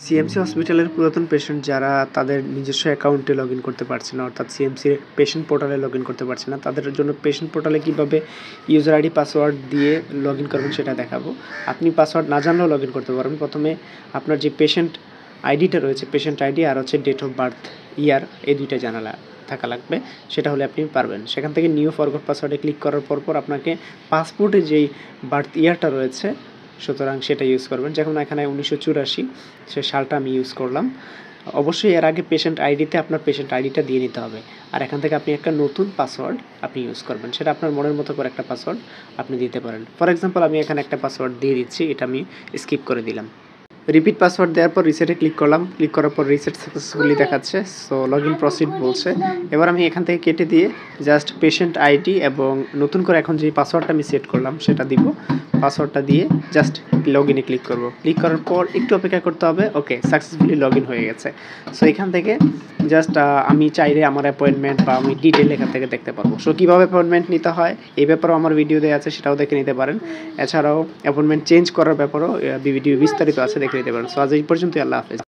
CMC হসপিটালের পুরাতন patient যারা তাদের নিজস্ব অ্যাকাউন্টে লগ ইন করতে পারছে না, অর্থাৎ সিএমসি পেশেন্ট পোর্টালে লগ ইন করতে পারছে না, তাদের জন্য পেশেন্ট পোর্টালে কীভাবে ইউজার আইডি পাসওয়ার্ড দিয়ে লগ ইন করবেন সেটা দেখাবো। আপনি পাসওয়ার্ড না জানলেও লগ ইন করতে পারবেন। প্রথমে আপনার যে পেশেন্ট আইডিটা রয়েছে, পেশেন্ট আইডি আর হচ্ছে ডেট অফ বার্থ ইয়ার, এই দুইটা জানা থাকা লাগবে, সেটা হলে আপনি পারবেন। সেখান থেকে নিউ ফরগট পাসওয়ার্ডে ক্লিক করার পর আপনাকে পাসপোর্টে যেই বার্থ ইয়ারটা রয়েছে সুতরাং সেটা ইউজ করবেন। যেমন এখানে 1984 সে সালটা আমি ইউজ করলাম। অবশ্যই এর আগে পেশেন্ট আইডিতে আপনার পেশেন্ট আইডিটা দিয়ে নিতে হবে। আর এখান থেকে আপনি একটা নতুন পাসওয়ার্ড আপনি ইউজ করবেন, সেটা আপনার মনের মতো করে একটা পাসওয়ার্ড আপনি দিতে পারেন। ফর এক্সাম্পল আমি এখানে একটা পাসওয়ার্ড দিয়ে দিচ্ছি, এটা আমি স্কিপ করে দিলাম। রিপিট পাসওয়ার্ড দেওয়ার পর রিসেটে ক্লিক করলাম, ক্লিক করার পর রিসেট সাকসেসফুলি দেখাচ্ছে। সো লগ ইন প্রসিড বলছে। এবার আমি এখান থেকে কেটে দিয়ে জাস্ট পেশেন্ট আইডি এবং নতুন করে এখন যে পাসওয়ার্ডটা আমি সেট করলাম সেটা দিব। পাসওয়ার্ডটা দিয়ে জাস্ট লগ ইনে ক্লিক করব। ক্লিক করার পর একটু অপেক্ষা করতে হবে। ওকে, সাকসেসফুলি লগ ইন হয়ে গেছে। সো এখান থেকে জাস্ট আমি চাইলে আমার অ্যাপয়েন্টমেন্ট বা আমি ডিটেল এখান থেকে দেখতে পারবো। সো কীভাবে অ্যাপয়েন্টমেন্ট নিতে হয় এই ব্যাপারেও আমার ভিডিও দেওয়া আছে, সেটাও দেখে নিতে পারেন। এছাড়াও অ্যাপয়েন্টমেন্ট চেঞ্জ করার ব্যাপারেও ভিডিও বিস্তারিত আছে, দেখে নিতে পারেন। সো আজ এই পর্যন্তই, আল্লাহ হাফেজ।